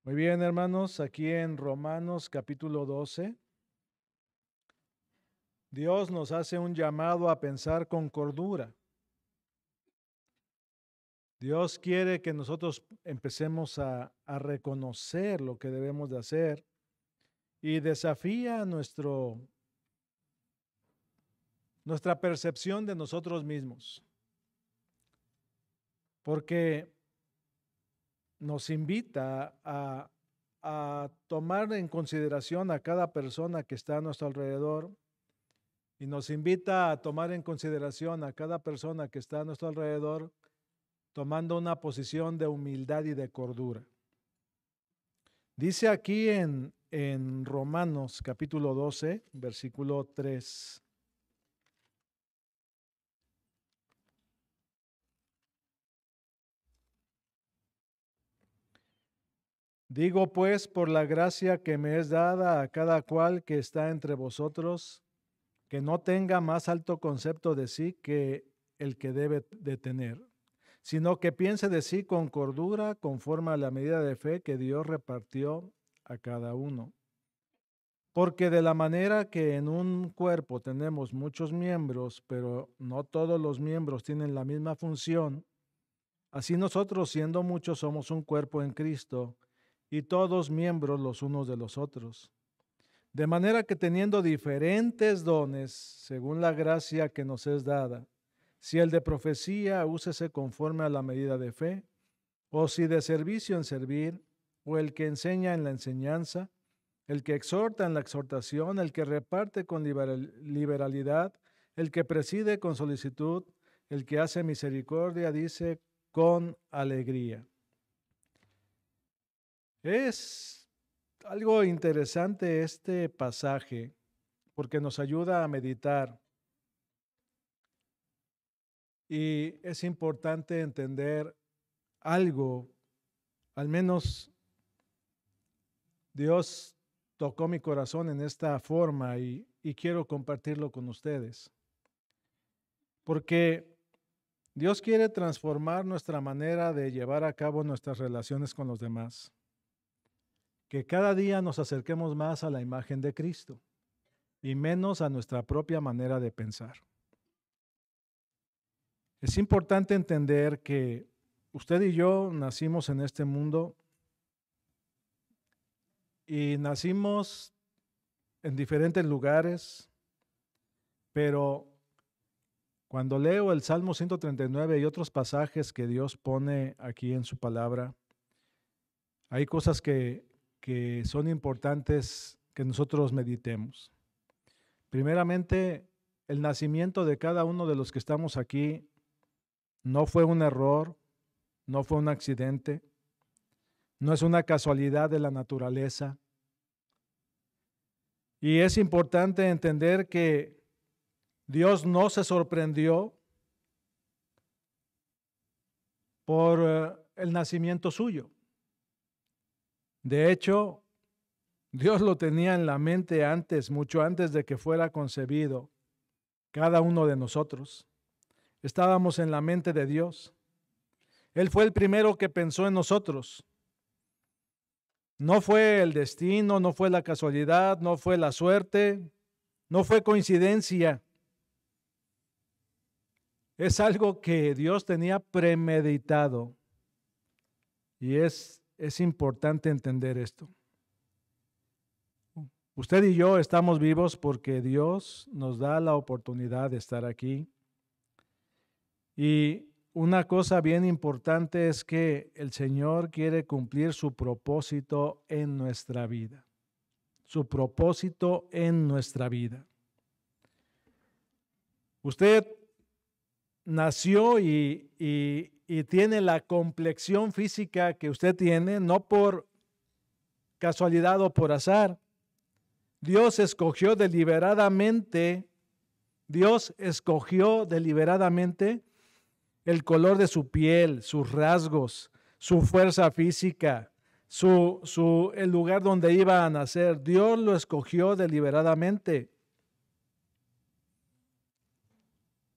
Muy bien, hermanos, aquí en Romanos capítulo 12, Dios nos hace un llamado a pensar con cordura. Dios quiere que nosotros empecemos a reconocer lo que debemos de hacer y desafía nuestra percepción de nosotros mismos, porque nos invita a tomar en consideración a cada persona que está a nuestro alrededor. Y nos invita a tomar en consideración a cada persona que está a nuestro alrededor, tomando una posición de humildad y de cordura. Dice aquí en Romanos capítulo 12, versículo 3. Digo pues, por la gracia que me es dada a cada cual que está entre vosotros, que no tenga más alto concepto de sí que el que debe de tener, sino que piense de sí con cordura, conforme a la medida de fe que Dios repartió a cada uno. Porque de la manera que en un cuerpo tenemos muchos miembros, pero no todos los miembros tienen la misma función, así nosotros, siendo muchos, somos un cuerpo en Cristo y todos miembros los unos de los otros. De manera que teniendo diferentes dones, según la gracia que nos es dada, si el de profecía, úsese conforme a la medida de fe, o si de servicio en servir, o el que enseña en la enseñanza, el que exhorta en la exhortación, el que reparte con liberalidad, el que preside con solicitud, el que hace misericordia, dice, con alegría. Es algo interesante este pasaje porque nos ayuda a meditar y es importante entender algo, al menos Dios tocó mi corazón en esta forma y quiero compartirlo con ustedes. Porque Dios quiere transformar nuestra manera de llevar a cabo nuestras relaciones con los demás. Que cada día nos acerquemos más a la imagen de Cristo y menos a nuestra propia manera de pensar. Es importante entender que usted y yo nacimos en este mundo y nacimos en diferentes lugares, pero cuando leo el Salmo 139 y otros pasajes que Dios pone aquí en su palabra, hay cosas que son importantes que nosotros meditemos. Primeramente, el nacimiento de cada uno de los que estamos aquí no fue un error, no fue un accidente, no es una casualidad de la naturaleza. Y es importante entender que Dios no se sorprendió por el nacimiento suyo. De hecho, Dios lo tenía en la mente antes, mucho antes de que fuera concebido cada uno de nosotros. Estábamos en la mente de Dios. Él fue el primero que pensó en nosotros. No fue el destino, no fue la casualidad, no fue la suerte, no fue coincidencia. Es algo que Dios tenía premeditado y es importante entender esto. Usted y yo estamos vivos porque Dios nos da la oportunidad de estar aquí. Y una cosa bien importante es que el Señor quiere cumplir su propósito en nuestra vida. Su propósito en nuestra vida. Usted nació y tiene la complexión física que usted tiene, no por casualidad o por azar. Dios escogió deliberadamente el color de su piel, sus rasgos, su fuerza física, el lugar donde iba a nacer. Dios lo escogió deliberadamente.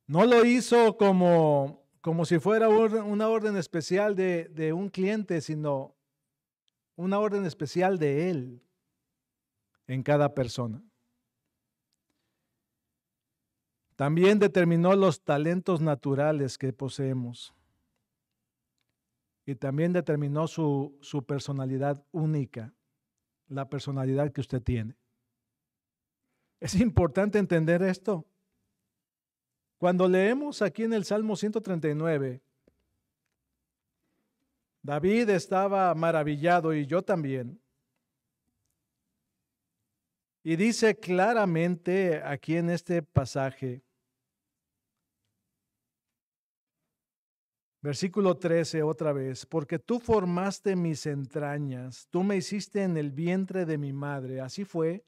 No lo hizo como si fuera una orden especial de un cliente, sino una orden especial de Él en cada persona. También determinó los talentos naturales que poseemos. Y también determinó su personalidad única, la personalidad que usted tiene. Es importante entender esto. Cuando leemos aquí en el Salmo 139, David estaba maravillado y yo también. Y dice claramente aquí en este pasaje, versículo 13 otra vez, porque tú formaste mis entrañas, tú me hiciste en el vientre de mi madre, así fue.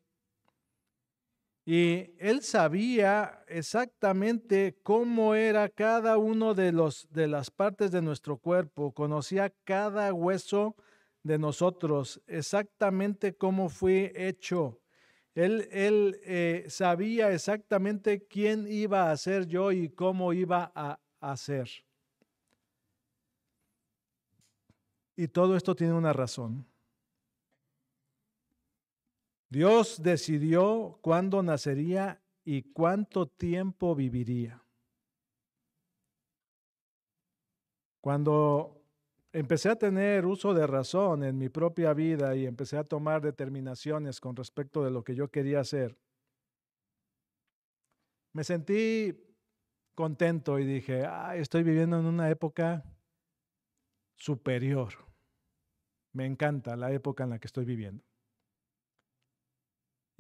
Y él sabía exactamente cómo era cada uno de las partes de nuestro cuerpo, conocía cada hueso de nosotros, exactamente cómo fue hecho. Él sabía exactamente quién iba a ser yo y cómo iba a ser. Y todo esto tiene una razón. Dios decidió cuándo nacería y cuánto tiempo viviría. Cuando empecé a tener uso de razón en mi propia vida y empecé a tomar determinaciones con respecto de lo que yo quería hacer, me sentí contento y dije, estoy viviendo en una época superior. Me encanta la época en la que estoy viviendo.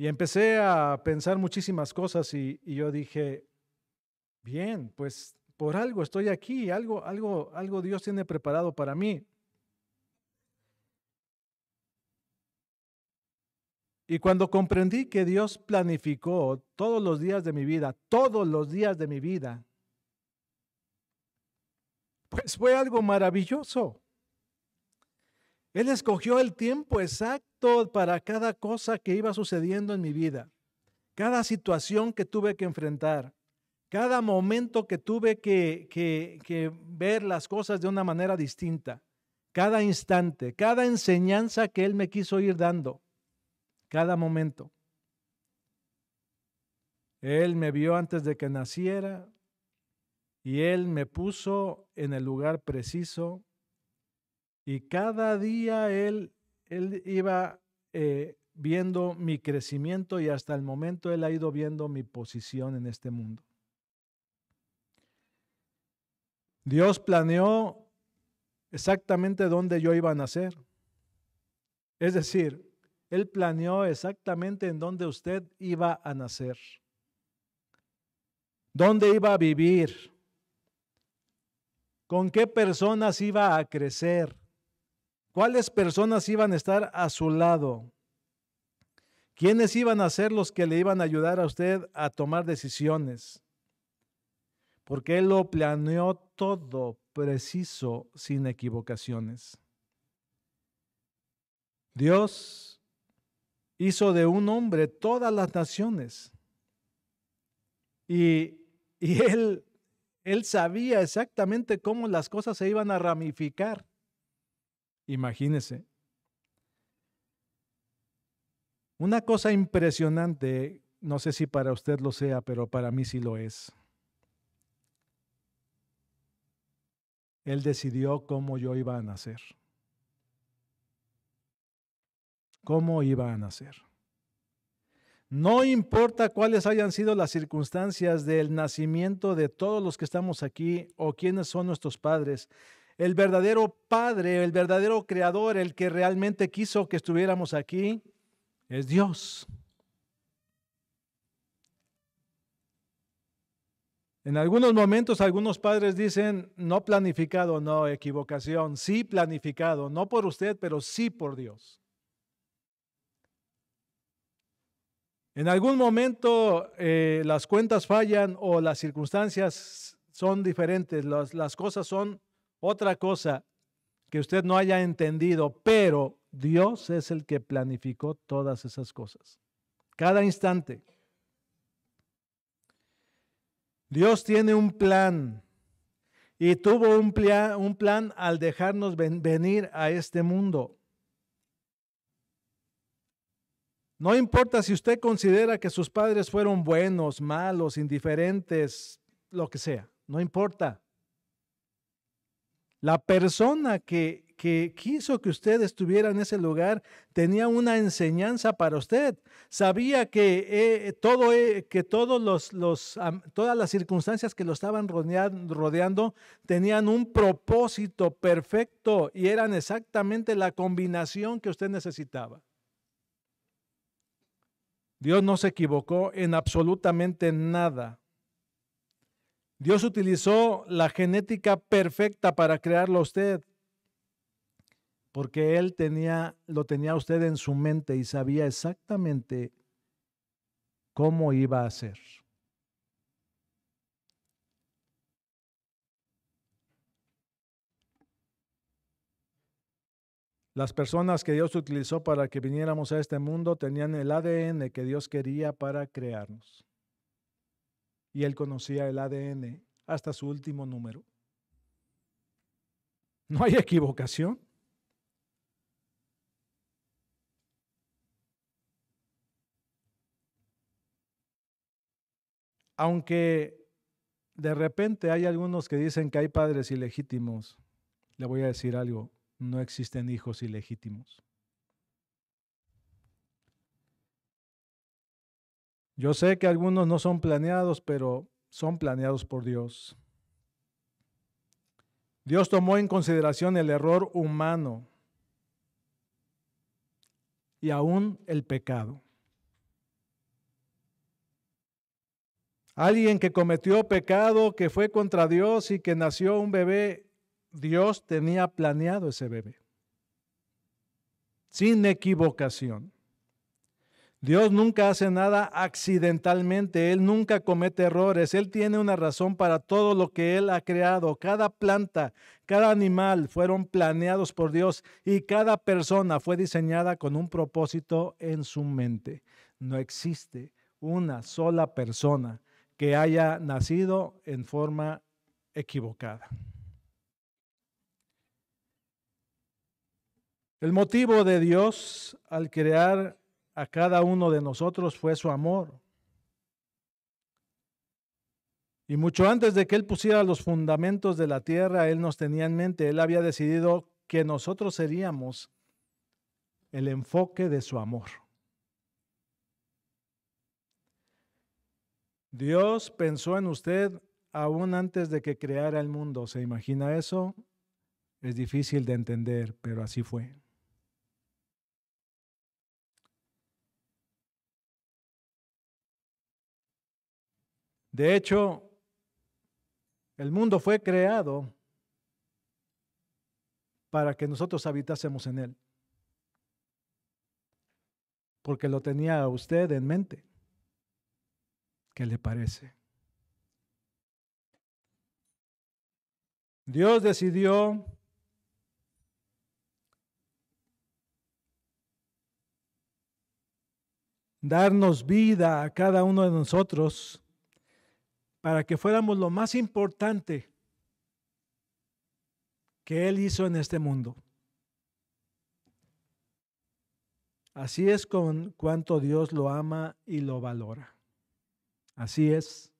Y empecé a pensar muchísimas cosas y yo dije, bien, pues por algo estoy aquí, algo Dios tiene preparado para mí. Y cuando comprendí que Dios planificó todos los días de mi vida, pues fue algo maravilloso. Él escogió el tiempo exacto para cada cosa que iba sucediendo en mi vida, cada situación que tuve que enfrentar, cada momento que tuve que ver las cosas de una manera distinta, cada instante, cada enseñanza que Él me quiso ir dando, cada momento. Él me vio antes de que naciera y Él me puso en el lugar preciso. Y cada día Él iba viendo mi crecimiento y hasta el momento Él ha ido viendo mi posición en este mundo. Dios planeó exactamente dónde yo iba a nacer. Es decir, Él planeó exactamente en dónde usted iba a nacer, dónde iba a vivir, con qué personas iba a crecer, cuáles personas iban a estar a su lado, quiénes iban a ser los que le iban a ayudar a usted a tomar decisiones, porque Él lo planeó todo preciso, sin equivocaciones. Dios hizo de un hombre todas las naciones y Él sabía exactamente cómo las cosas se iban a ramificar. Imagínese. Una cosa impresionante, no sé si para usted lo sea, pero para mí sí lo es. Él decidió cómo yo iba a nacer. Cómo iba a nacer. No importa cuáles hayan sido las circunstancias del nacimiento de todos los que estamos aquí o quiénes son nuestros padres. El verdadero Padre, el verdadero Creador, el que realmente quiso que estuviéramos aquí, es Dios. En algunos momentos algunos padres dicen, no planificado, no, equivocación, sí planificado, no por usted, pero sí por Dios. En algún momento las cuentas fallan o las circunstancias son diferentes, las cosas son otra cosa que usted no haya entendido, pero Dios es el que planificó todas esas cosas. Cada instante. Dios tiene un plan y tuvo un plan al dejarnos venir a este mundo. No importa si usted considera que sus padres fueron buenos, malos, indiferentes, lo que sea, no importa. La persona que quiso que usted estuviera en ese lugar tenía una enseñanza para usted. Sabía que, todas las circunstancias que lo estaban rodeando tenían un propósito perfecto y eran exactamente la combinación que usted necesitaba. Dios no se equivocó en absolutamente nada. Dios utilizó la genética perfecta para crearlo a usted, porque Él lo tenía usted en su mente y sabía exactamente cómo iba a ser. Las personas que Dios utilizó para que viniéramos a este mundo tenían el ADN que Dios quería para crearnos. Y Él conocía el ADN hasta su último número. No hay equivocación. Aunque de repente hay algunos que dicen que hay padres ilegítimos, le voy a decir algo, no existen hijos ilegítimos. Yo sé que algunos no son planeados, pero son planeados por Dios. Dios tomó en consideración el error humano y aún el pecado. Alguien que cometió pecado, que fue contra Dios y que nació un bebé, Dios tenía planeado ese bebé. Sin equivocación. Dios nunca hace nada accidentalmente, Él nunca comete errores, Él tiene una razón para todo lo que Él ha creado. Cada planta, cada animal fueron planeados por Dios y cada persona fue diseñada con un propósito en su mente. No existe una sola persona que haya nacido en forma equivocada. El motivo de Dios al crear a cada uno de nosotros fue su amor. Y mucho antes de que Él pusiera los fundamentos de la tierra, Él nos tenía en mente. Él había decidido que nosotros seríamos el enfoque de su amor. Dios pensó en usted aún antes de que creara el mundo. ¿Se imagina eso? Es difícil de entender, pero así fue. De hecho, el mundo fue creado para que nosotros habitásemos en él, porque lo tenía usted en mente. ¿Qué le parece? Dios decidió darnos vida a cada uno de nosotros para que fuéramos lo más importante que Él hizo en este mundo. Así es con cuanto Dios lo ama y lo valora. Así es.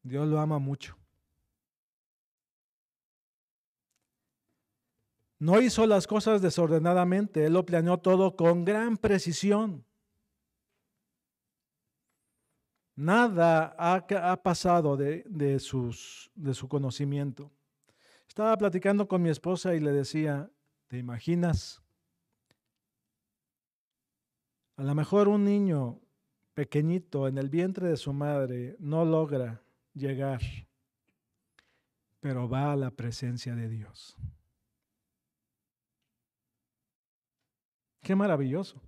Dios lo ama mucho. No hizo las cosas desordenadamente, Él lo planeó todo con gran precisión. Nada ha pasado de su conocimiento. Estaba platicando con mi esposa y le decía, ¿te imaginas? A lo mejor un niño pequeñito en el vientre de su madre no logra llegar, pero va a la presencia de Dios. Qué maravilloso.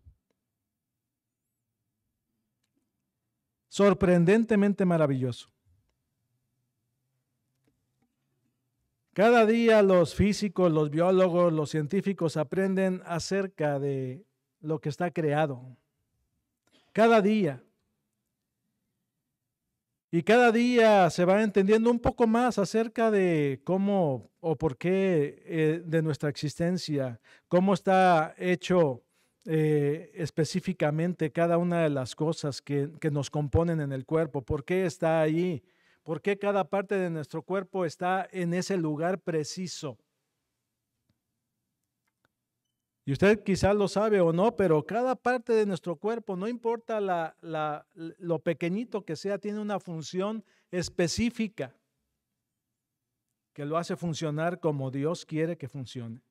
Sorprendentemente maravilloso. Cada día los físicos, los biólogos, los científicos aprenden acerca de lo que está creado. Cada día. Y cada día se va entendiendo un poco más acerca de cómo o por qué de nuestra existencia, cómo está hecho específicamente cada una de las cosas que nos componen en el cuerpo. ¿Por qué está allí? ¿Por qué cada parte de nuestro cuerpo está en ese lugar preciso? Y usted quizás lo sabe o no, pero cada parte de nuestro cuerpo, no importa lo pequeñito que sea, tiene una función específica que lo hace funcionar como Dios quiere que funcione.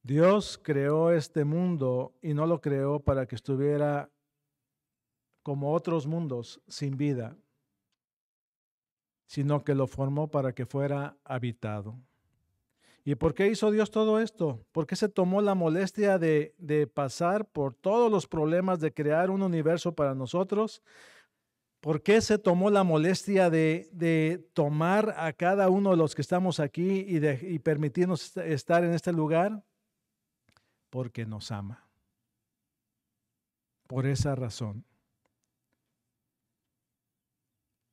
Dios creó este mundo y no lo creó para que estuviera como otros mundos sin vida, sino que lo formó para que fuera habitado. ¿Y por qué hizo Dios todo esto? ¿Por qué se tomó la molestia de pasar por todos los problemas de crear un universo para nosotros? ¿Por qué se tomó la molestia de tomar a cada uno de los que estamos aquí y permitirnos estar en este lugar? Porque nos ama. Por esa razón.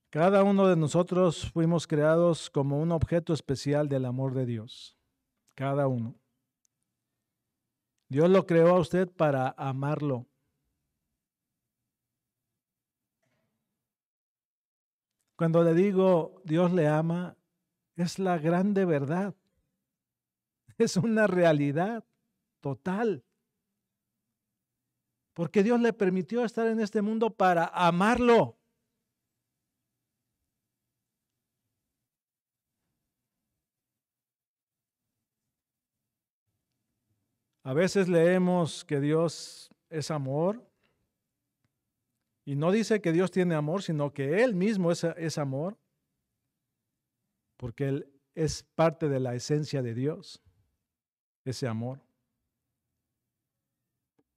Cada uno de nosotros fuimos creados como un objeto especial del amor de Dios. Cada uno. Dios lo creó a usted para amarlo. Cuando le digo Dios le ama, es la grande verdad. Es una realidad total. Porque Dios le permitió estar en este mundo para amarlo. A veces leemos que Dios es amor y no dice que Dios tiene amor, sino que Él mismo es amor, porque Él es parte de la esencia de Dios, ese amor.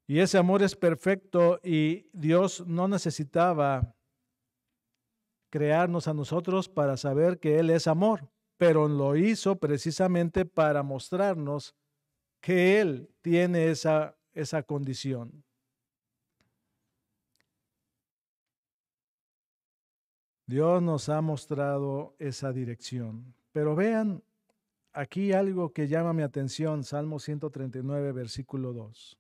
Y ese amor es perfecto y Dios no necesitaba crearnos a nosotros para saber que Él es amor, pero lo hizo precisamente para mostrarnos que Él tiene esa condición. Dios nos ha mostrado esa dirección. Pero vean aquí algo que llama mi atención, Salmo 139, versículo 2.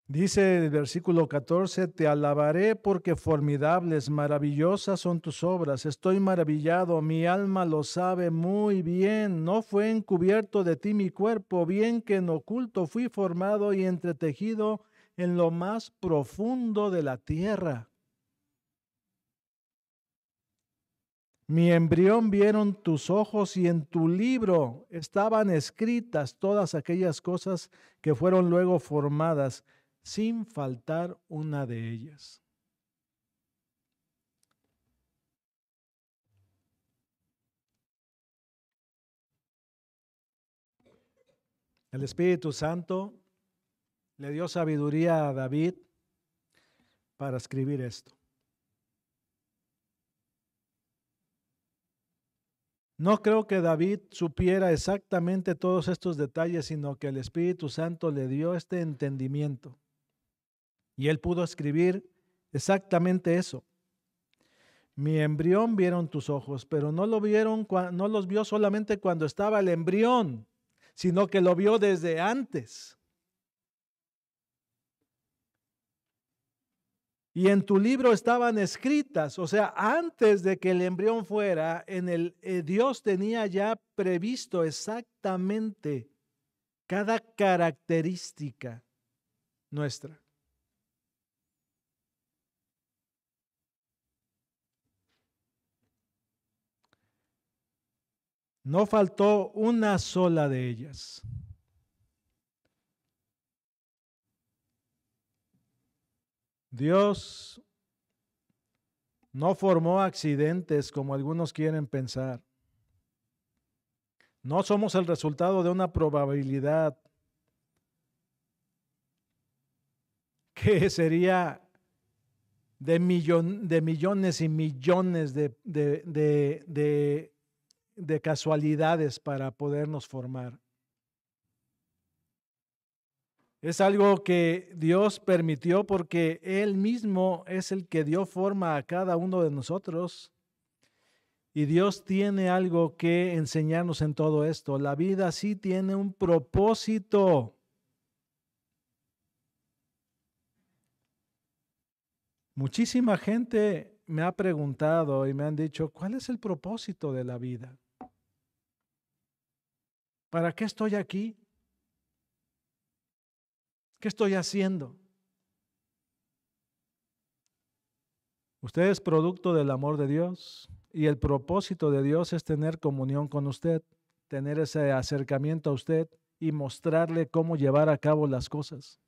Dice el versículo 14, te alabaré porque formidables, maravillosas son tus obras. Estoy maravillado, mi alma lo sabe muy bien. No fue encubierto de ti mi cuerpo, bien que en oculto fui formado y entretejido en lo más profundo de la tierra. Mi embrión vieron tus ojos y en tu libro estaban escritas todas aquellas cosas que fueron luego formadas, sin faltar una de ellas. El Espíritu Santo le dio sabiduría a David para escribir esto. No creo que David supiera exactamente todos estos detalles, sino que el Espíritu Santo le dio este entendimiento. Y él pudo escribir exactamente eso. Mi embrión vieron tus ojos, pero no lo vieron, no los vio solamente cuando estaba el embrión, sino que lo vio desde antes. Y en tu libro estaban escritas, o sea, antes de que el embrión fuera, Dios tenía ya previsto exactamente cada característica nuestra. No faltó una sola de ellas. Dios no formó accidentes como algunos quieren pensar. No somos el resultado de una probabilidad que sería de millones y millones de casualidades para podernos formar. Es algo que Dios permitió porque Él mismo es el que dio forma a cada uno de nosotros. Y Dios tiene algo que enseñarnos en todo esto. La vida sí tiene un propósito. Muchísima gente me ha preguntado y me han dicho, ¿cuál es el propósito de la vida? ¿Para qué estoy aquí? ¿Qué estoy haciendo? Usted es producto del amor de Dios y el propósito de Dios es tener comunión con usted, tener ese acercamiento a usted y mostrarle cómo llevar a cabo las cosas.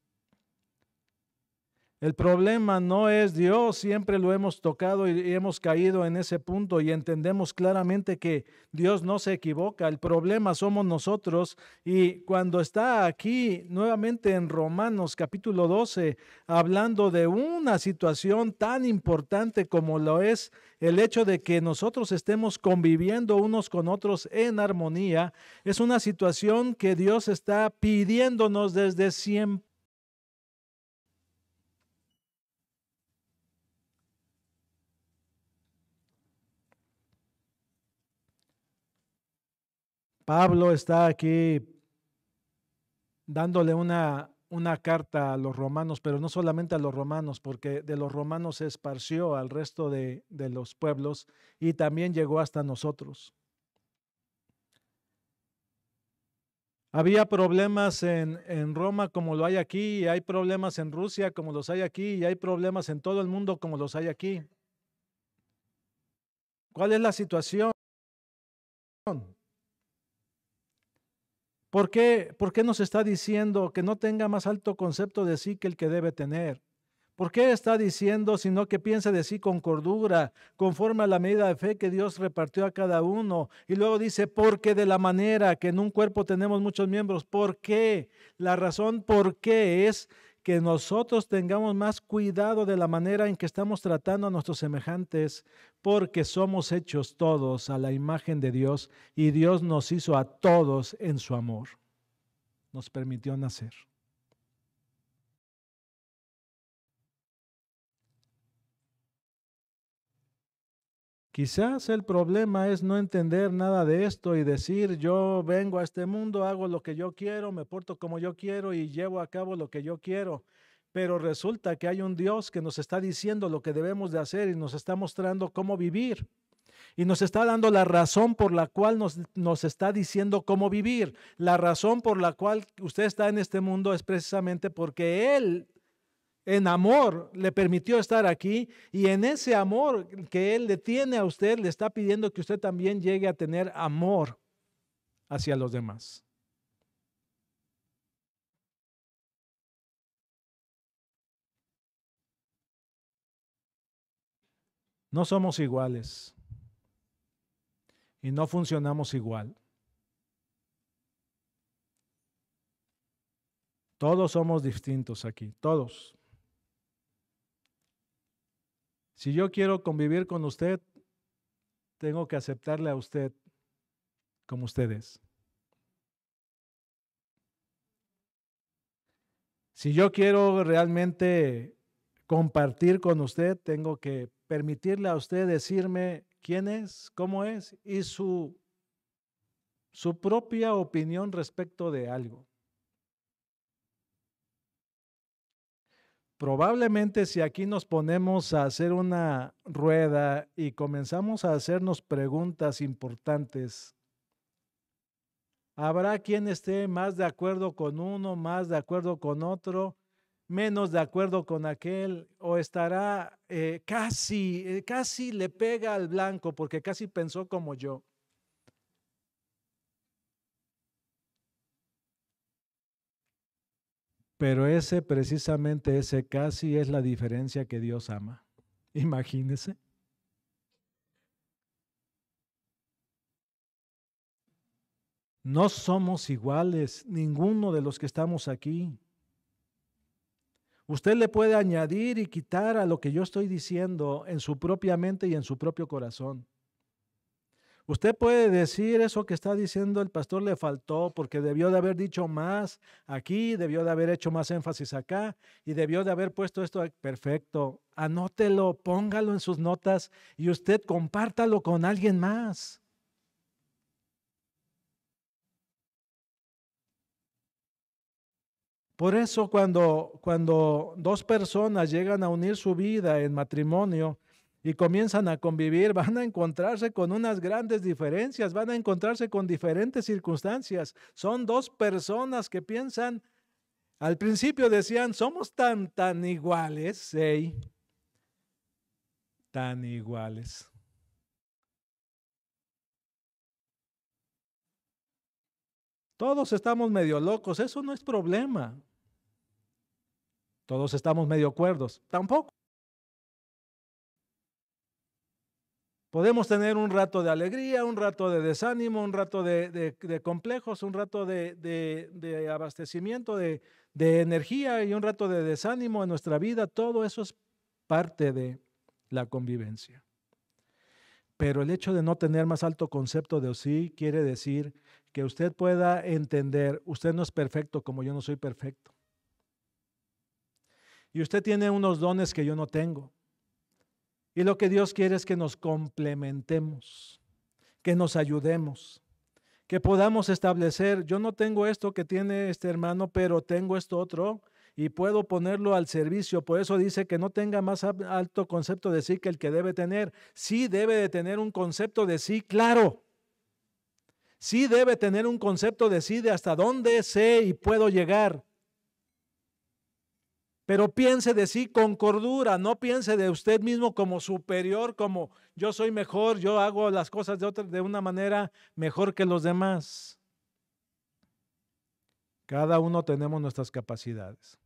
El problema no es Dios, siempre lo hemos tocado y hemos caído en ese punto y entendemos claramente que Dios no se equivoca. El problema somos nosotros y cuando está aquí nuevamente en Romanos capítulo 12, hablando de una situación tan importante como lo es el hecho de que nosotros estemos conviviendo unos con otros en armonía, es una situación que Dios está pidiéndonos desde siempre. Pablo está aquí dándole una carta a los romanos, pero no solamente a los romanos, porque de los romanos se esparció al resto de los pueblos y también llegó hasta nosotros. Había problemas en Roma como lo hay aquí, y hay problemas en Rusia como los hay aquí, y hay problemas en todo el mundo como los hay aquí. ¿Cuál es la situación? ¿Por qué nos está diciendo que no tenga más alto concepto de sí que el que debe tener? ¿Por qué está diciendo, sino que piense de sí con cordura, conforme a la medida de fe que Dios repartió a cada uno? Y luego dice, porque de la manera que en un cuerpo tenemos muchos miembros. ¿Por qué? La razón por qué es que nosotros tengamos más cuidado de la manera en que estamos tratando a nuestros semejantes, porque somos hechos todos a la imagen de Dios y Dios nos hizo a todos en su amor. Nos permitió nacer. Quizás el problema es no entender nada de esto y decir, yo vengo a este mundo, hago lo que yo quiero, me porto como yo quiero y llevo a cabo lo que yo quiero. Pero resulta que hay un Dios que nos está diciendo lo que debemos de hacer y nos está mostrando cómo vivir. Y nos está dando la razón por la cual nos está diciendo cómo vivir. La razón por la cual usted está en este mundo es precisamente porque Él en amor le permitió estar aquí y en ese amor que Él le tiene a usted, le está pidiendo que usted también llegue a tener amor hacia los demás. No somos iguales y no funcionamos igual. Todos somos distintos aquí, todos. Si yo quiero convivir con usted, tengo que aceptarle a usted como usted es. Si yo quiero realmente compartir con usted, tengo que permitirle a usted decirme quién es, cómo es y su propia opinión respecto de algo. Probablemente si aquí nos ponemos a hacer una rueda y comenzamos a hacernos preguntas importantes, habrá quien esté más de acuerdo con uno, más de acuerdo con otro, menos de acuerdo con aquel, o estará casi le pega al blanco porque casi pensó como yo. Pero precisamente ese casi es la diferencia que Dios ama. Imagínese. No somos iguales, ninguno de los que estamos aquí. Usted le puede añadir y quitar a lo que yo estoy diciendo en su propia mente y en su propio corazón. Usted puede decir eso que está diciendo el pastor le faltó porque debió de haber dicho más aquí, debió de haber hecho más énfasis acá y debió de haber puesto esto. Perfecto, anótelo, póngalo en sus notas y usted compártalo con alguien más. Por eso cuando dos personas llegan a unir su vida en matrimonio y comienzan a convivir, van a encontrarse con unas grandes diferencias, van a encontrarse con diferentes circunstancias. Son dos personas que piensan, al principio decían, somos tan iguales, sí, tan iguales. Todos estamos medio locos, eso no es problema. Todos estamos medio cuerdos, tampoco. Podemos tener un rato de alegría, un rato de desánimo, un rato de complejos, un rato de abastecimiento de energía y un rato de desánimo en nuestra vida. Todo eso es parte de la convivencia. Pero el hecho de no tener más alto concepto de sí quiere decir que usted pueda entender, usted no es perfecto como yo no soy perfecto. Y usted tiene unos dones que yo no tengo. Y lo que Dios quiere es que nos complementemos, que nos ayudemos, que podamos establecer, yo no tengo esto que tiene este hermano, pero tengo esto otro y puedo ponerlo al servicio. Por eso dice que no tenga más alto concepto de sí que el que debe tener. Sí debe de tener un concepto de sí, claro. Sí debe tener un concepto de sí de hasta dónde sé y puedo llegar. Pero piense de sí con cordura, no piense de usted mismo como superior, como yo soy mejor, yo hago las cosas de una manera mejor que los demás. Cada uno tenemos nuestras capacidades.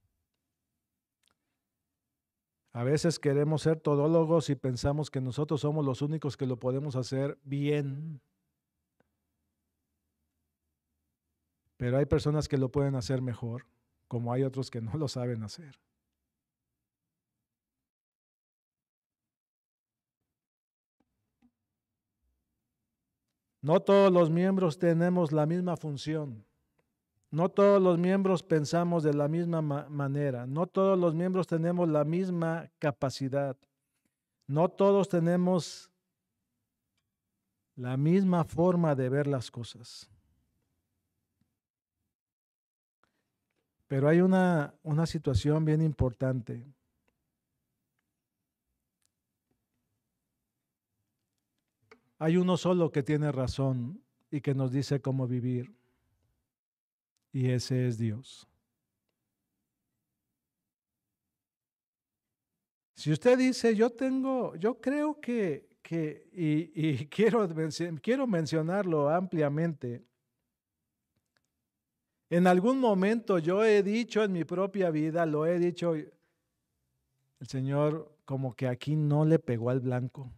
A veces queremos ser todólogos y pensamos que nosotros somos los únicos que lo podemos hacer bien. Pero hay personas que lo pueden hacer mejor, como hay otros que no lo saben hacer. No todos los miembros tenemos la misma función. No todos los miembros pensamos de la misma manera. No todos los miembros tenemos la misma capacidad. No todos tenemos la misma forma de ver las cosas. Pero hay una situación bien importante. Hay uno solo que tiene razón y que nos dice cómo vivir. Y ese es Dios. Si usted dice, yo creo y quiero mencionarlo ampliamente. En algún momento yo he dicho en mi propia vida, lo he dicho, el Señor como que aquí no le pegó al blanco.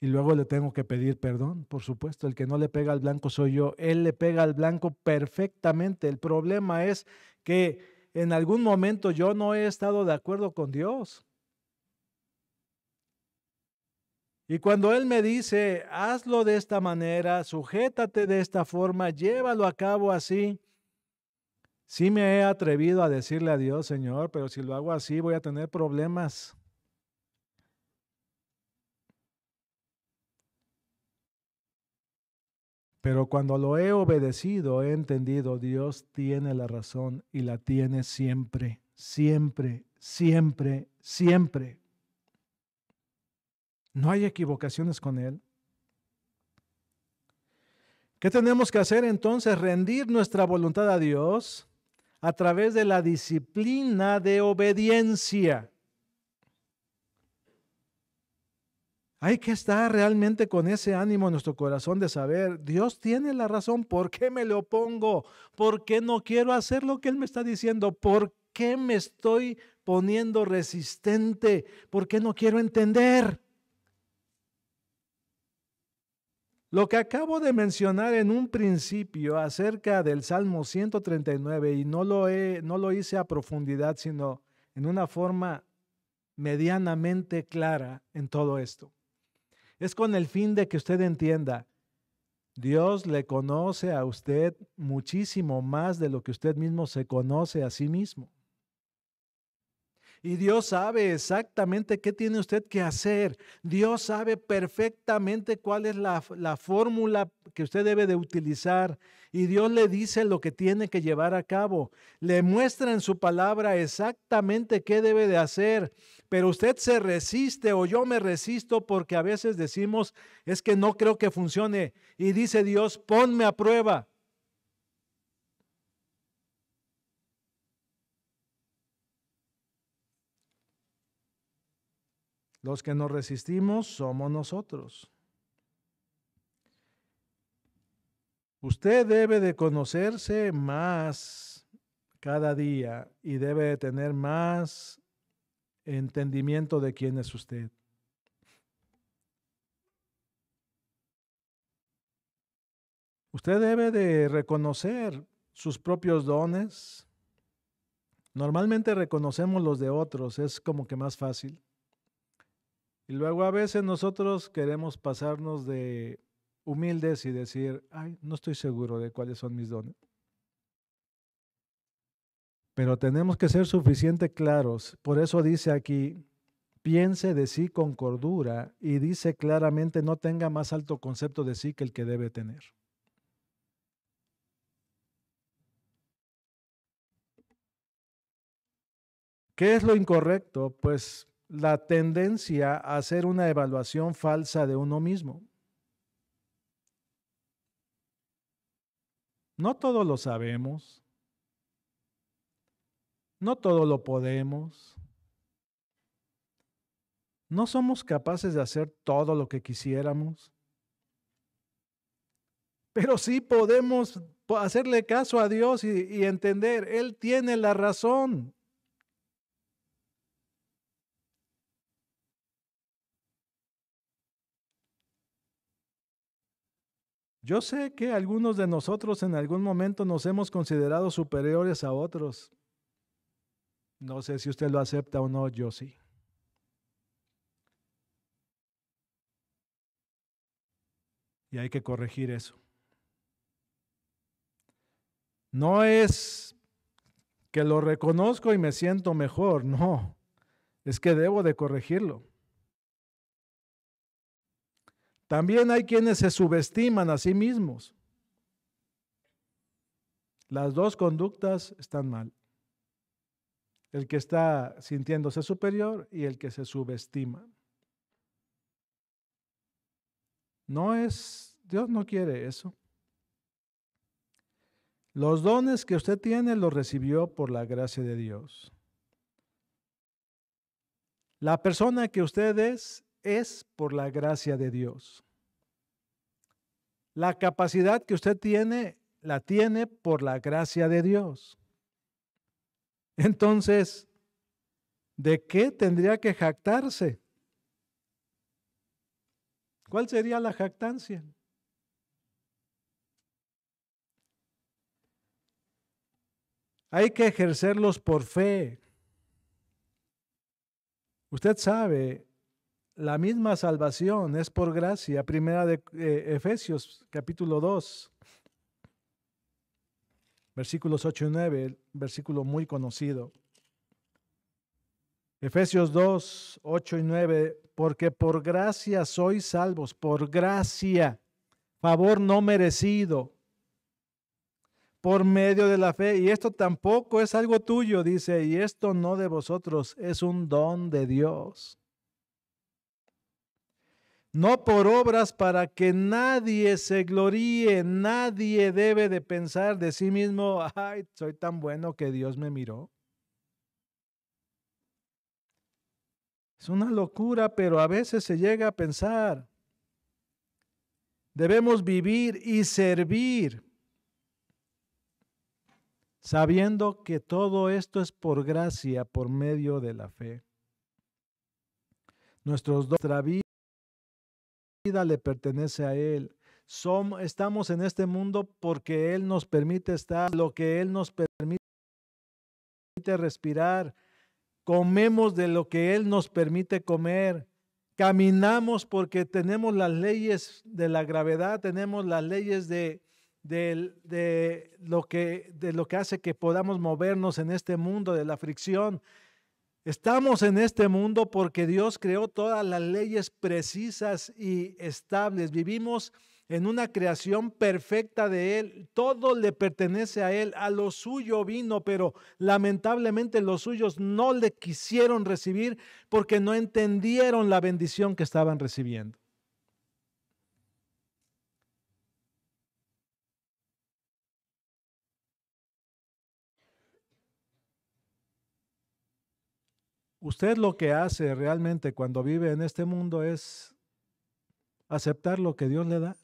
Y luego le tengo que pedir perdón, por supuesto, el que no le pega al blanco soy yo. Él le pega al blanco perfectamente. El problema es que en algún momento yo no he estado de acuerdo con Dios. Y cuando Él me dice, hazlo de esta manera, sujétate de esta forma, llévalo a cabo así, sí me he atrevido a decirle a Dios, Señor, pero si lo hago así voy a tener problemas. Pero cuando lo he obedecido, he entendido, Dios tiene la razón y la tiene siempre, siempre, siempre, siempre. No hay equivocaciones con Él. ¿Qué tenemos que hacer entonces? Rendir nuestra voluntad a Dios a través de la disciplina de obediencia. Hay que estar realmente con ese ánimo en nuestro corazón de saber, Dios tiene la razón, ¿por qué me le opongo? ¿Por qué no quiero hacer lo que Él me está diciendo? ¿Por qué me estoy poniendo resistente? ¿Por qué no quiero entender? Lo que acabo de mencionar en un principio acerca del Salmo 139, y no lo hice a profundidad, sino en una forma medianamente clara en todo esto. Es con el fin de que usted entienda, Dios le conoce a usted muchísimo más de lo que usted mismo se conoce a sí mismo. Y Dios sabe exactamente qué tiene usted que hacer. Dios sabe perfectamente cuál es la fórmula que usted debe de utilizar. Y Dios le dice lo que tiene que llevar a cabo. Le muestra en su palabra exactamente qué debe de hacer. Pero usted se resiste o yo me resisto porque a veces decimos, es que no creo que funcione. Y dice Dios, ponme a prueba. Los que nos resistimos somos nosotros. Usted debe de conocerse más cada día y debe de tener más entendimiento de quién es usted. Usted debe de reconocer sus propios dones. Normalmente reconocemos los de otros, es como que más fácil. Y luego a veces nosotros queremos pasarnos de humildes y decir, ay, no estoy seguro de cuáles son mis dones. Pero tenemos que ser suficientemente claros. Por eso dice aquí, piense de sí con cordura y dice claramente, no tenga más alto concepto de sí que el que debe tener. ¿Qué es lo incorrecto? Pues la tendencia a hacer una evaluación falsa de uno mismo. No todo lo sabemos, no todo lo podemos, no somos capaces de hacer todo lo que quisiéramos, pero sí podemos hacerle caso a Dios y entender, Él tiene la razón. Yo sé que algunos de nosotros en algún momento nos hemos considerado superiores a otros. No sé si usted lo acepta o no, yo sí. Y hay que corregir eso. No es que lo reconozco y me siento mejor, no. Es que debo de corregirlo. También hay quienes se subestiman a sí mismos. Las dos conductas están mal. El que está sintiéndose superior y el que se subestima. Dios no quiere eso. Los dones que usted tiene los recibió por la gracia de Dios. La persona que usted es por la gracia de Dios. La capacidad que usted tiene, la tiene por la gracia de Dios. Entonces, ¿de qué tendría que jactarse? ¿Cuál sería la jactancia? Hay que ejercerlos por fe. Usted sabe, la misma salvación es por gracia. Primera de Efesios, capítulo 2, versículos 8 y 9, versículo muy conocido. Efesios 2, 8 y 9, porque por gracia sois salvos, por gracia, favor no merecido, por medio de la fe. Y esto tampoco es algo tuyo, dice, y esto no de vosotros, es un don de Dios. No por obras para que nadie se gloríe, nadie debe de pensar de sí mismo, ay, soy tan bueno que Dios me miró. Es una locura, pero a veces se llega a pensar. Debemos vivir y servir, sabiendo que todo esto es por gracia, por medio de la fe. Nuestra vida le pertenece a Él. Estamos en este mundo porque Él nos permite estar, lo que Él nos permite respirar. comemos de lo que Él nos permite comer, caminamos porque tenemos las leyes de la gravedad, tenemos las leyes de lo que hace que podamos movernos en este mundo, de la fricción. Estamos en este mundo porque Dios creó todas las leyes precisas y estables. Vivimos en una creación perfecta de Él. Todo le pertenece a Él. A lo suyo vino, pero lamentablemente los suyos no le quisieron recibir porque no entendieron la bendición que estaban recibiendo. Usted lo que hace realmente cuando vive en este mundo es aceptar lo que Dios le da.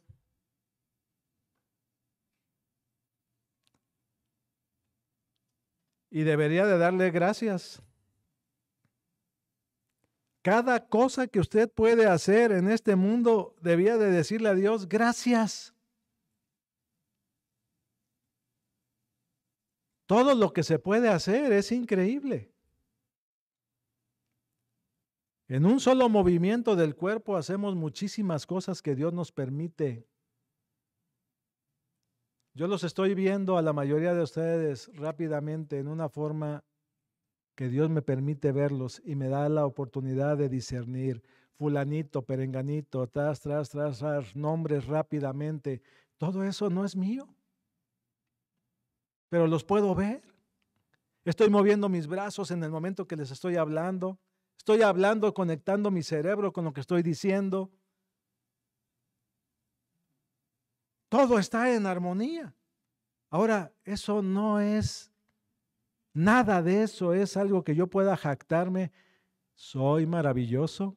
Y debería de darle gracias. Cada cosa que usted puede hacer en este mundo, debía de decirle a Dios, gracias. Todo lo que se puede hacer es increíble. En un solo movimiento del cuerpo hacemos muchísimas cosas que Dios nos permite. Yo los estoy viendo a la mayoría de ustedes rápidamente en una forma que Dios me permite verlos y me da la oportunidad de discernir fulanito, perenganito, tras, nombres rápidamente. Todo eso no es mío, pero los puedo ver. Estoy moviendo mis brazos en el momento que les estoy hablando. Estoy hablando, conectando mi cerebro con lo que estoy diciendo. Todo está en armonía. Ahora, eso no es, nada de eso es algo que yo pueda jactarme. Soy maravilloso.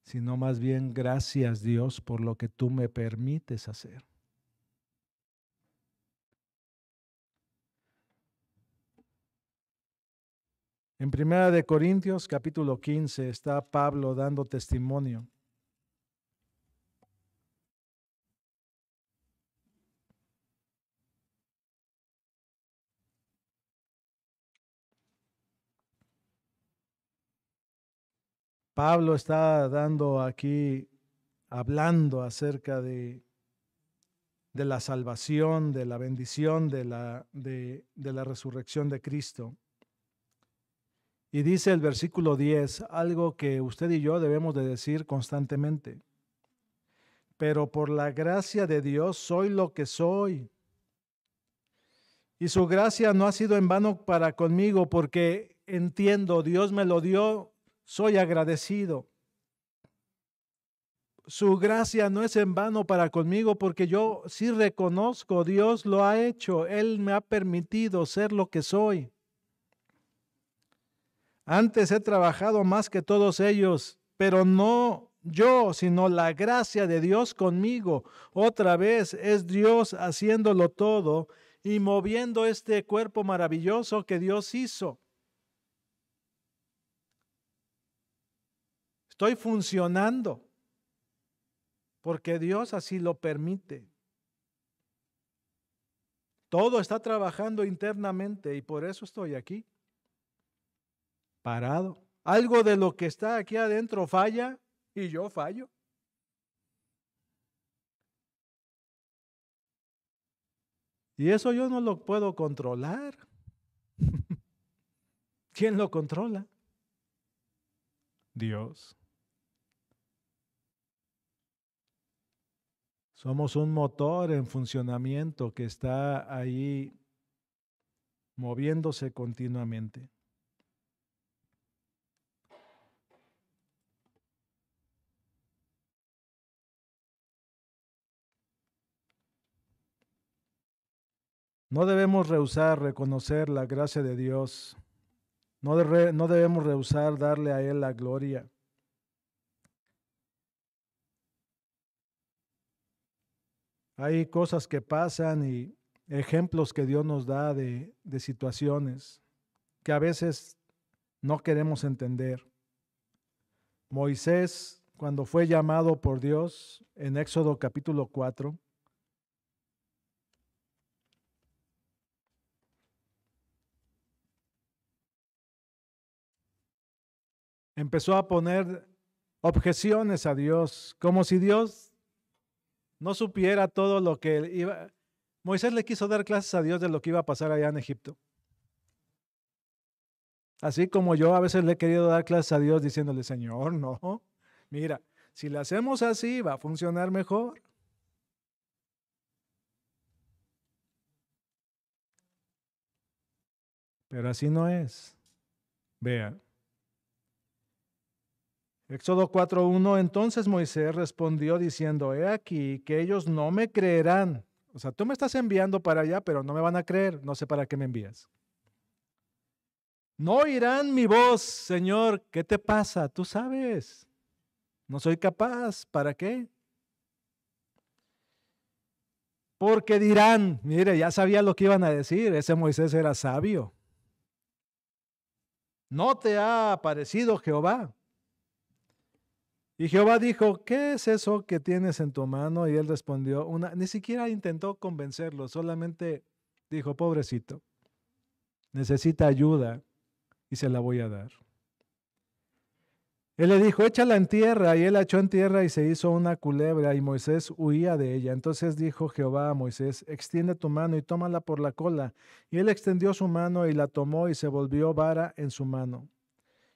Sino más bien gracias Dios por lo que tú me permites hacer. En 1 Corintios capítulo 15 está Pablo dando testimonio. Pablo está dando aquí, hablando acerca de la salvación, de la bendición, de la resurrección de Cristo. Y dice el versículo 10, algo que usted y yo debemos de decir constantemente. Pero por la gracia de Dios soy lo que soy. Y su gracia no ha sido en vano para conmigo, porque entiendo, Dios me lo dio, soy agradecido. Su gracia no es en vano para conmigo, porque yo sí reconozco, Dios lo ha hecho, Él me ha permitido ser lo que soy. Antes he trabajado más que todos ellos, pero no yo, sino la gracia de Dios conmigo. Otra vez es Dios haciéndolo todo y moviendo este cuerpo maravilloso que Dios hizo. Estoy funcionando porque Dios así lo permite. Todo está trabajando internamente y por eso estoy aquí, parado. Algo de lo que está aquí adentro falla y yo fallo. Y eso yo no lo puedo controlar. ¿Quién lo controla? Dios. Somos un motor en funcionamiento que está ahí moviéndose continuamente. No debemos rehusar reconocer la gracia de Dios. No debemos rehusar darle a Él la gloria. Hay cosas que pasan y ejemplos que Dios nos da de situaciones que a veces no queremos entender. Moisés, cuando fue llamado por Dios en Éxodo capítulo 4, empezó a poner objeciones a Dios, como si Dios no supiera todo lo que iba. Moisés le quiso dar clases a Dios de lo que iba a pasar allá en Egipto. Así como yo a veces le he querido dar clases a Dios diciéndole, Señor, no, mira, si lo hacemos así va a funcionar mejor. Pero así no es. Vean. Éxodo 4:1, entonces Moisés respondió diciendo, he aquí que ellos no me creerán. O sea, tú me estás enviando para allá, pero no me van a creer. No sé para qué me envías. No oirán mi voz, Señor. ¿Qué te pasa? Tú sabes. No soy capaz. ¿Para qué? Porque dirán, mire, ya sabía lo que iban a decir. Ese Moisés era sabio. ¿No te ha aparecido Jehová? Y Jehová dijo, ¿qué es eso que tienes en tu mano? Y él respondió, ni siquiera intentó convencerlo, solamente dijo, pobrecito, necesita ayuda y se la voy a dar. Él le dijo, échala en tierra, y él la echó en tierra y se hizo una culebra, y Moisés huía de ella. Entonces dijo Jehová a Moisés, extiende tu mano y tómala por la cola. Y él extendió su mano y la tomó y se volvió vara en su mano.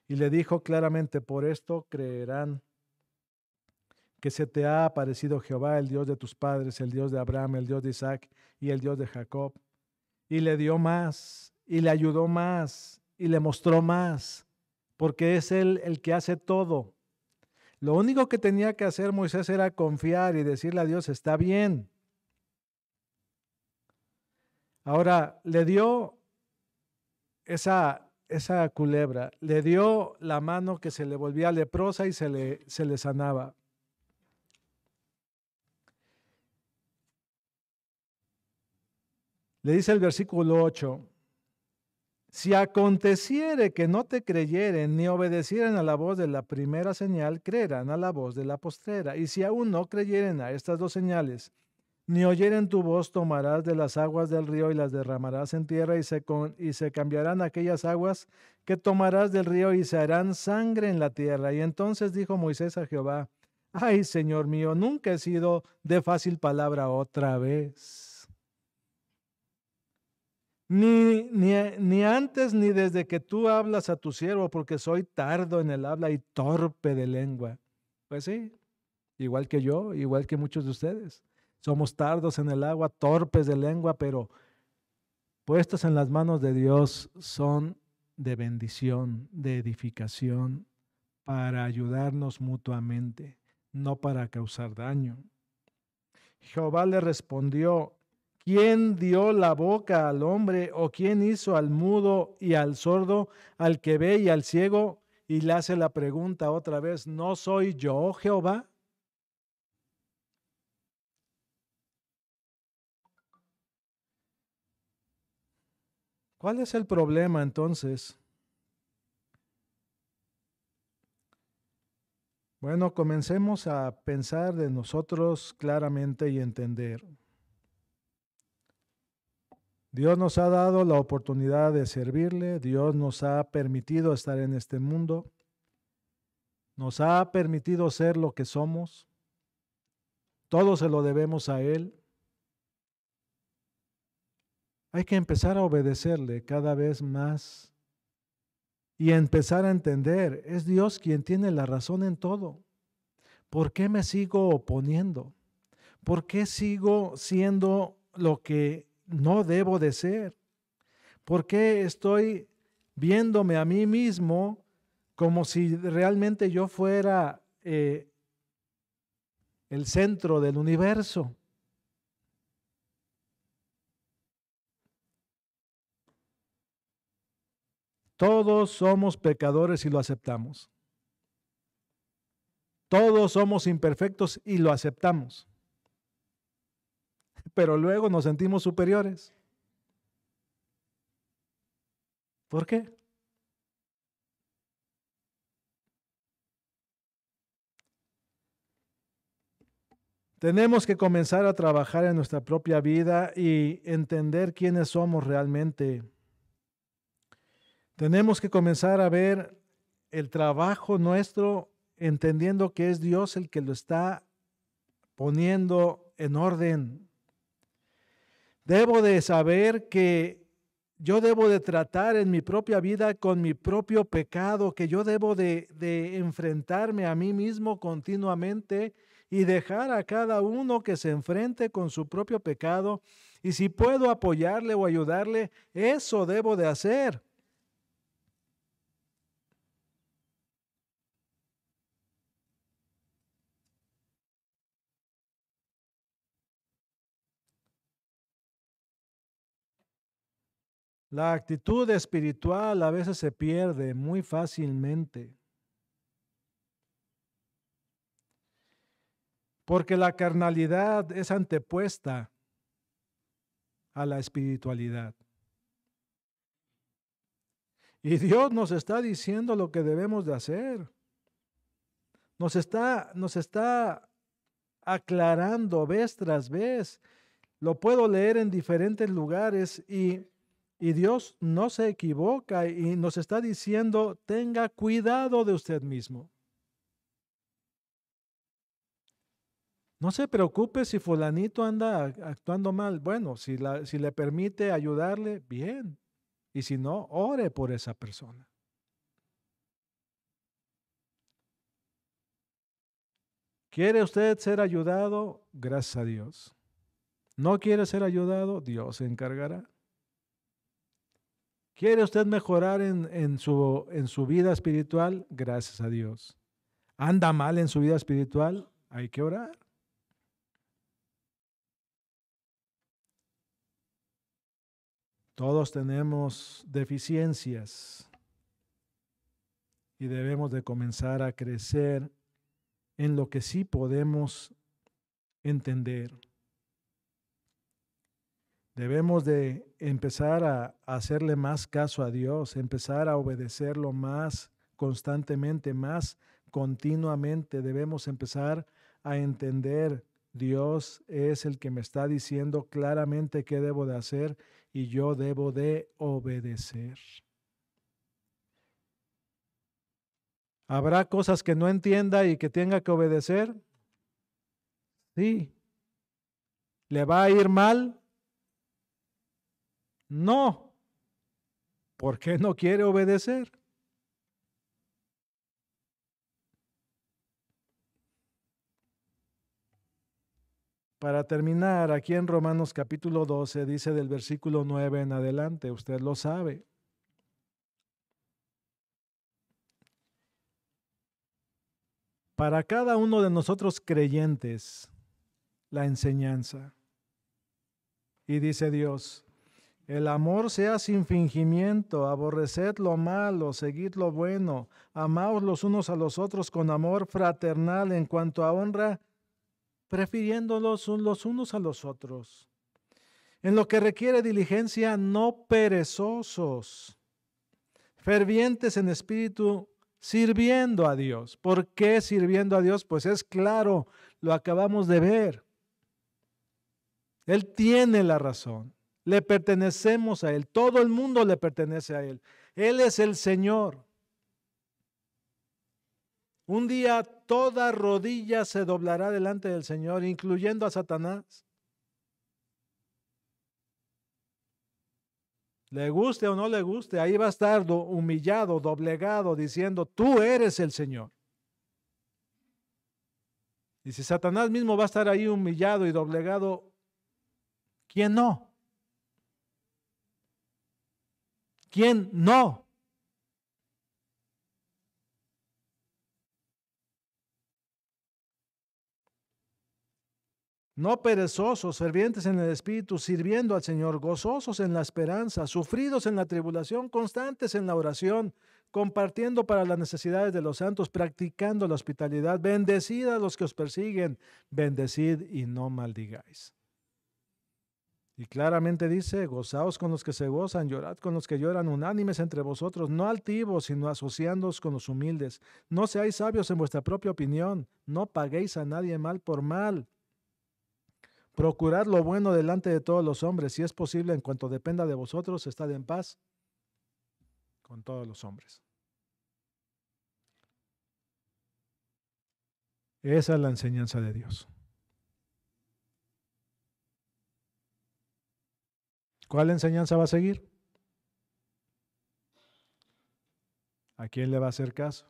Y le dijo claramente, por esto creerán que se te ha aparecido Jehová, el Dios de tus padres, el Dios de Abraham, el Dios de Isaac y el Dios de Jacob. Y le dio más, y le ayudó más, y le mostró más, porque es Él el que hace todo. Lo único que tenía que hacer Moisés era confiar y decirle a Dios, está bien. Ahora, le dio esa culebra, le dio la mano que se le volvía leprosa y se le sanaba. Le dice el versículo 8, si aconteciere que no te creyeren ni obedecieren a la voz de la primera señal, creerán a la voz de la postrera. Y si aún no creyeren a estas dos señales, ni oyeren tu voz, tomarás de las aguas del río y las derramarás en tierra y se cambiarán aquellas aguas que tomarás del río y se harán sangre en la tierra. Y entonces dijo Moisés a Jehová, ay, Señor mío, nunca he sido de fácil palabra otra vez. Ni antes ni desde que tú hablas a tu siervo, porque soy tardo en el habla y torpe de lengua. Pues sí, igual que yo, igual que muchos de ustedes. Somos tardos en el agua, torpes de lengua, pero puestos en las manos de Dios son de bendición, de edificación, para ayudarnos mutuamente, no para causar daño. Jehová le respondió, ¿quién dio la boca al hombre o quién hizo al mudo y al sordo, al que ve y al ciego? Y le hace la pregunta otra vez, ¿no soy yo Jehová? ¿Cuál es el problema entonces? Bueno, comencemos a pensar de nosotros claramente y entender. Dios nos ha dado la oportunidad de servirle, Dios nos ha permitido estar en este mundo, nos ha permitido ser lo que somos, todo se lo debemos a Él. Hay que empezar a obedecerle cada vez más y empezar a entender, es Dios quien tiene la razón en todo. ¿Por qué me sigo oponiendo? ¿Por qué sigo siendo lo que no debo de ser? ¿Por qué estoy viéndome a mí mismo como si realmente yo fuera el centro del universo? Todos somos pecadores y lo aceptamos. Todos somos imperfectos y lo aceptamos. Pero luego nos sentimos superiores. ¿Por qué? Tenemos que comenzar a trabajar en nuestra propia vida y entender quiénes somos realmente. Tenemos que comenzar a ver el trabajo nuestro, entendiendo que es Dios el que lo está poniendo en orden. Debo de saber que yo debo de tratar en mi propia vida con mi propio pecado, que yo debo de enfrentarme a mí mismo continuamente y dejar a cada uno que se enfrente con su propio pecado. Y si puedo apoyarle o ayudarle, eso debo de hacer. La actitud espiritual a veces se pierde muy fácilmente, porque la carnalidad es antepuesta a la espiritualidad. Y Dios nos está diciendo lo que debemos de hacer. Nos está aclarando vez tras vez. Lo puedo leer en diferentes lugares y Dios no se equivoca y nos está diciendo, tenga cuidado de usted mismo. No se preocupe si fulanito anda actuando mal. Bueno, si le permite ayudarle, bien. Y si no, ore por esa persona. ¿Quiere usted ser ayudado? Gracias a Dios. ¿No quiere ser ayudado? Dios se encargará. ¿Quiere usted mejorar en su vida espiritual? Gracias a Dios. ¿Anda mal en su vida espiritual? Hay que orar. Todos tenemos deficiencias y debemos de comenzar a crecer en lo que sí podemos entender. Debemos de empezar a hacerle más caso a Dios, empezar a obedecerlo más constantemente, más continuamente. Debemos empezar a entender, Dios es el que me está diciendo claramente qué debo de hacer y yo debo de obedecer. ¿Habrá cosas que no entienda y que tenga que obedecer? Sí. ¿Le va a ir mal? No. ¿Por qué no quiere obedecer? Para terminar, aquí en Romanos capítulo 12 dice del versículo 9 en adelante, usted lo sabe. Para cada uno de nosotros creyentes, la enseñanza. Y dice Dios, el amor sea sin fingimiento, aborreced lo malo, seguid lo bueno, amaos los unos a los otros con amor fraternal en cuanto a honra, prefiriéndolos los unos a los otros. En lo que requiere diligencia, no perezosos, fervientes en espíritu, sirviendo a Dios. ¿Por qué sirviendo a Dios? Pues es claro, lo acabamos de ver. Él tiene la razón. Le pertenecemos a Él. Todo el mundo le pertenece a Él. Él es el Señor. Un día toda rodilla se doblará delante del Señor, incluyendo a Satanás. Le guste o no le guste, ahí va a estar humillado, doblegado, diciendo, tú eres el Señor. Y si Satanás mismo va a estar ahí humillado y doblegado, ¿quién no? ¿Quién no? No perezosos, fervientes en el Espíritu, sirviendo al Señor, gozosos en la esperanza, sufridos en la tribulación, constantes en la oración, compartiendo para las necesidades de los santos, practicando la hospitalidad, bendecid a los que os persiguen, bendecid y no maldigáis. Y claramente dice, gozaos con los que se gozan, llorad con los que lloran, unánimes entre vosotros, no altivos, sino asociándoos con los humildes. No seáis sabios en vuestra propia opinión, no paguéis a nadie mal por mal. Procurad lo bueno delante de todos los hombres, si es posible, en cuanto dependa de vosotros, estad en paz con todos los hombres. Esa es la enseñanza de Dios. ¿Cuál enseñanza va a seguir? ¿A quién le va a hacer caso?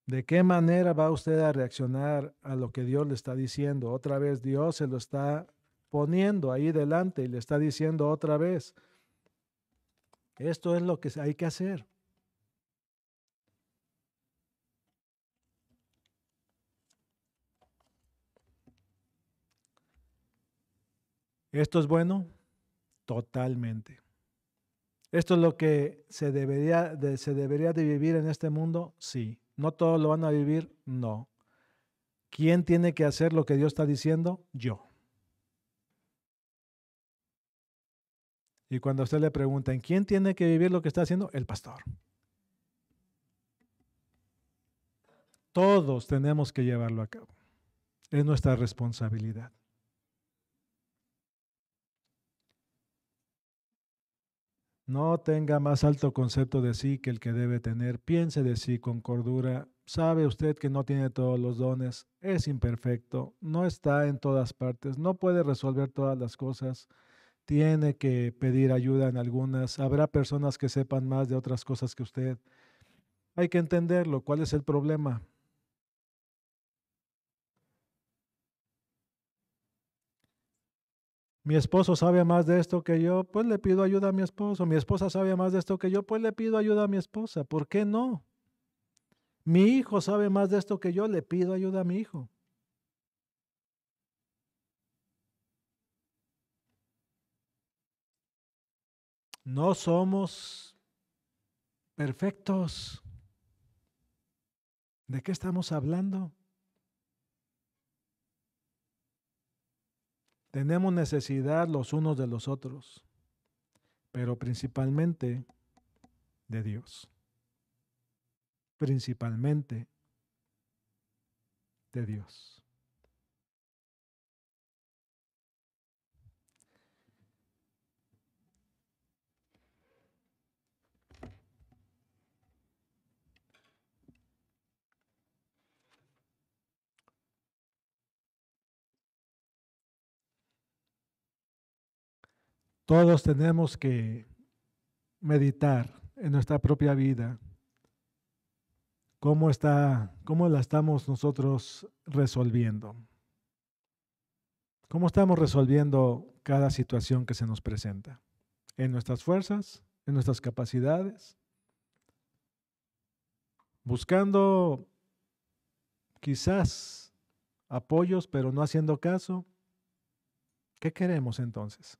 ¿De qué manera va usted a reaccionar a lo que Dios le está diciendo? Otra vez Dios se lo está poniendo ahí delante y le está diciendo otra vez, esto es lo que hay que hacer. ¿Esto es bueno? Totalmente. ¿Esto es lo que se debería de vivir en este mundo? Sí. ¿No todos lo van a vivir? No. ¿Quién tiene que hacer lo que Dios está diciendo? Yo. Y cuando a usted le preguntan, ¿quién tiene que vivir lo que está haciendo? El pastor. Todos tenemos que llevarlo a cabo. Es nuestra responsabilidad. No tenga más alto concepto de sí que el que debe tener. Piense de sí con cordura. Sabe usted que no tiene todos los dones, es imperfecto, no está en todas partes, no puede resolver todas las cosas. Tiene que pedir ayuda en algunas. Habrá personas que sepan más de otras cosas que usted. Hay que entenderlo. ¿Cuál es el problema? Mi esposo sabe más de esto que yo, pues le pido ayuda a mi esposo. Mi esposa sabe más de esto que yo, pues le pido ayuda a mi esposa. ¿Por qué no? Mi hijo sabe más de esto que yo, le pido ayuda a mi hijo. No somos perfectos. ¿De qué estamos hablando? Tenemos necesidad los unos de los otros, pero principalmente de Dios. Principalmente de Dios. Todos tenemos que meditar en nuestra propia vida. ¿Cómo la estamos nosotros resolviendo? ¿Cómo estamos resolviendo cada situación que se nos presenta? ¿En nuestras fuerzas? ¿En nuestras capacidades? Buscando quizás apoyos, pero no haciendo caso. ¿Qué queremos entonces?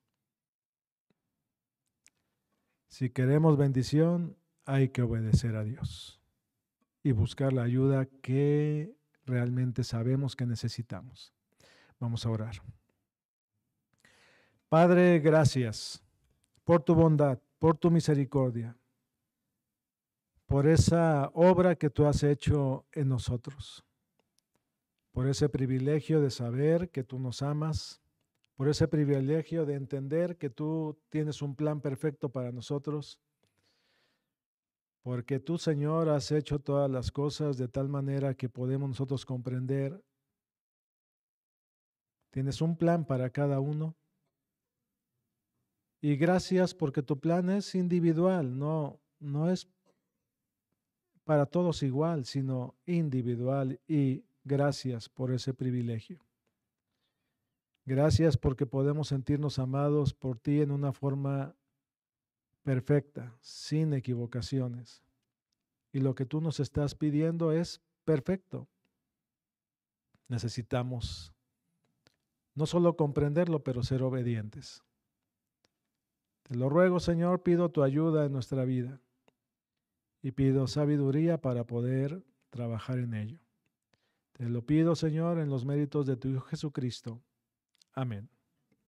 Si queremos bendición, hay que obedecer a Dios y buscar la ayuda que realmente sabemos que necesitamos. Vamos a orar. Padre, gracias por tu bondad, por tu misericordia, por esa obra que tú has hecho en nosotros, por ese privilegio de saber que tú nos amas, por ese privilegio de entender que tú tienes un plan perfecto para nosotros, porque tú, Señor, has hecho todas las cosas de tal manera que podemos nosotros comprender. Tienes un plan para cada uno. Y gracias porque tu plan es individual, no es para todos igual, sino individual. Y gracias por ese privilegio. Gracias porque podemos sentirnos amados por ti en una forma perfecta, sin equivocaciones. Y lo que tú nos estás pidiendo es perfecto. Necesitamos no solo comprenderlo, pero ser obedientes. Te lo ruego, Señor, pido tu ayuda en nuestra vida y pido sabiduría para poder trabajar en ello. Te lo pido, Señor, en los méritos de tu Hijo Jesucristo. Amén.